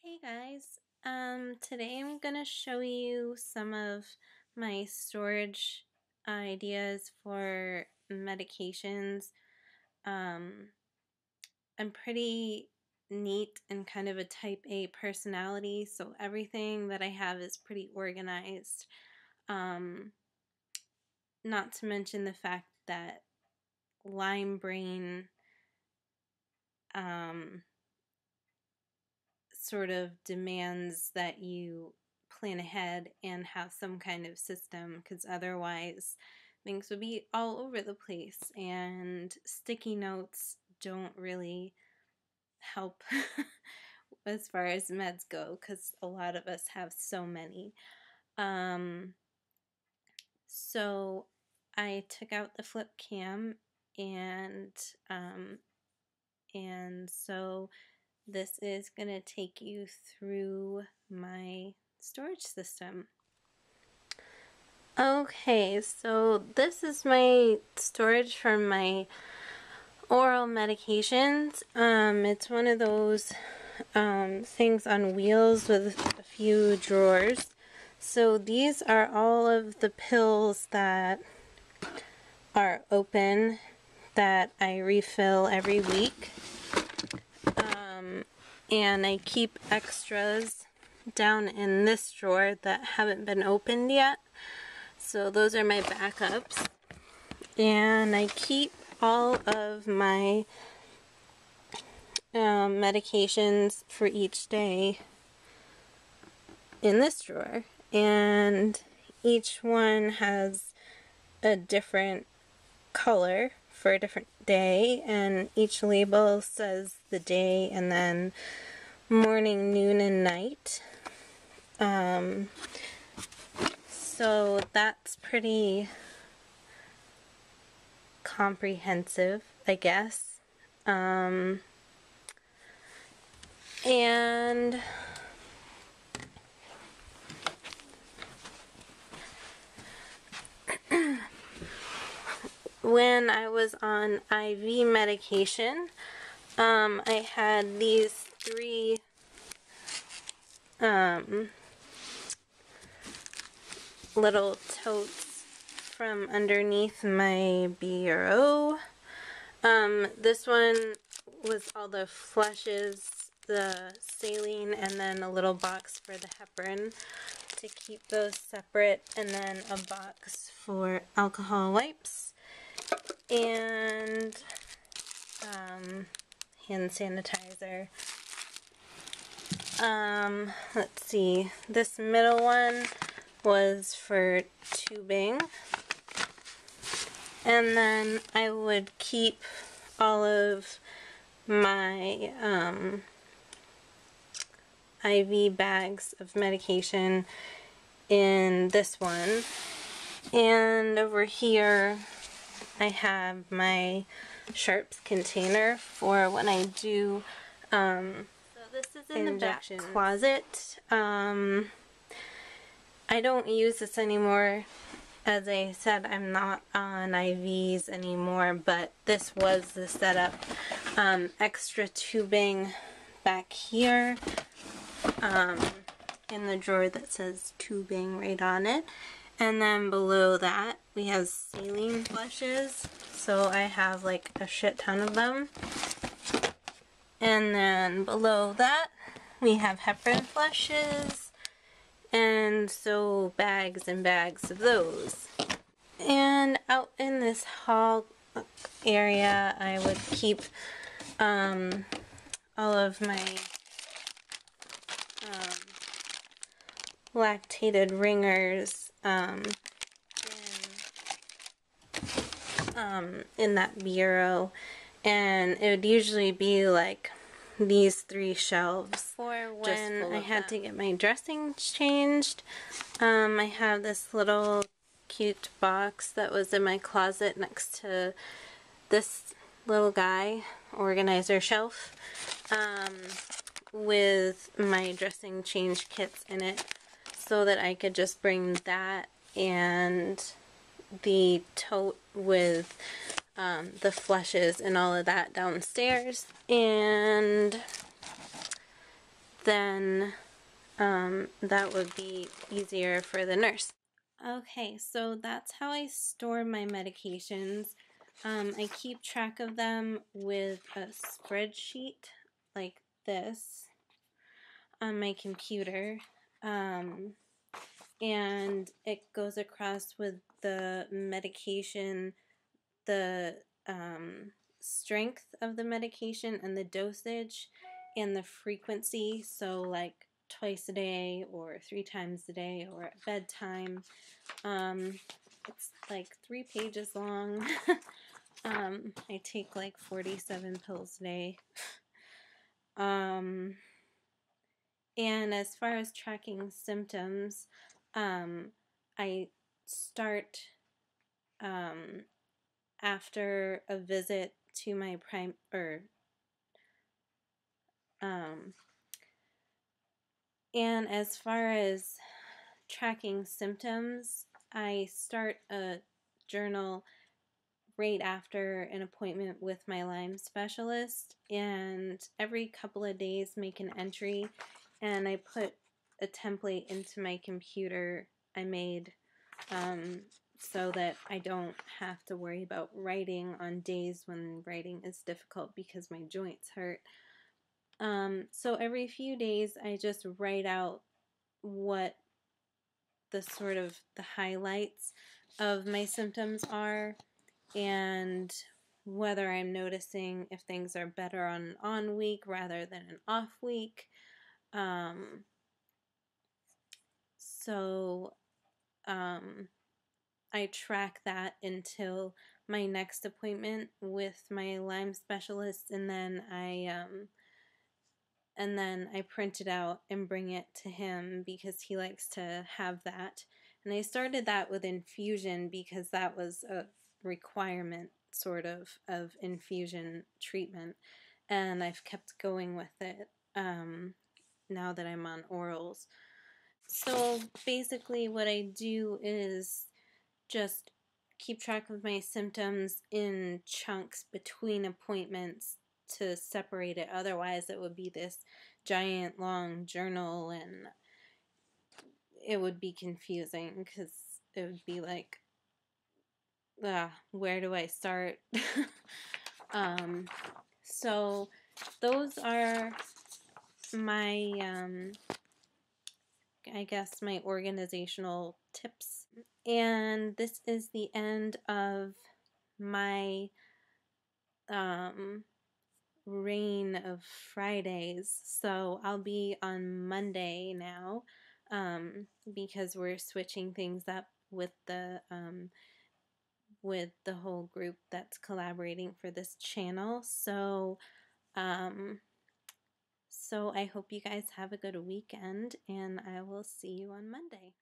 Hey guys, today I'm gonna show you some of my storage ideas for medications. I'm pretty neat and kind of a type A personality, so everything that I have is pretty organized. Not to mention the fact that Lyme brain sort of demands that you plan ahead and have some kind of system, because otherwise things would be all over the place, and sticky notes don't really help as far as meds go, because a lot of us have so many. So I took out the flip cam, and so this is going to take you through my storage system. Okay, so this is my storage for my oral medications. It's one of those things on wheels with a few drawers. So these are all of the pills that are open that I refill every week. And I keep extras down in this drawer that haven't been opened yet. So those are my backups. And I keep all of my medications for each day in this drawer. And each one has a different color for a different day, and each label says the day and then morning, noon, and night. So that's pretty comprehensive, I guess. And when I was on IV medication, I had these three little totes from underneath my bureau. This one was all the flushes, the saline, and then a little box for the heparin to keep those separate, and then a box for alcohol wipes and hand sanitizer. Let's see, this middle one was for tubing, and then I would keep all of my IV bags of medication in this one. And over here I have my sharps container for when I do so this is in the back closet. I don't use this anymore. As I said, I'm not on IVs anymore, but this was the setup. Extra tubing back here in the drawer that says tubing right on it. And then below that we have saline flushes, so I have like a shit ton of them. And then below that we have heparin flushes, and so bags and bags of those. And out in this hall area I would keep all of my lactated ringers in that bureau, and it would usually be like these three shelves for when I had to get my dressings changed. I have this little cute box that was in my closet next to this little guy organizer shelf with my dressing change kits in it, so that I could just bring that and the tote with the flushes and all of that downstairs. And then that would be easier for the nurse. Okay, so that's how I store my medications. I keep track of them with a spreadsheet like this on my computer. And it goes across with the medication, the strength of the medication and the dosage and the frequency. So like twice a day or 3 times a day or at bedtime. It's like 3 pages long. I take like 47 pills a day. And as far as tracking symptoms, I start after a visit to my and as far as tracking symptoms, I start a journal right after an appointment with my Lyme specialist, and every couple of days make an entry, and I put a template into my computer I made so that I don't have to worry about writing on days when writing is difficult because my joints hurt. So every few days I just write out what the highlights of my symptoms are, and whether I'm noticing if things are better on an on week rather than an off week. So I track that until my next appointment with my Lyme specialist, and then I print it out and bring it to him because he likes to have that. And I started that with infusion because that was a requirement sort of infusion treatment, and I've kept going with it now that I'm on orals. So basically what I do is just keep track of my symptoms in chunks between appointments to separate it. Otherwise it would be this giant long journal and it would be confusing because it would be like, where do I start? So those are my I guess my organizational tips. And this is the end of my reign of Fridays. So I'll be on Monday now because we're switching things up with the whole group that's collaborating for this channel. So I hope you guys have a good weekend, and I will see you on Monday.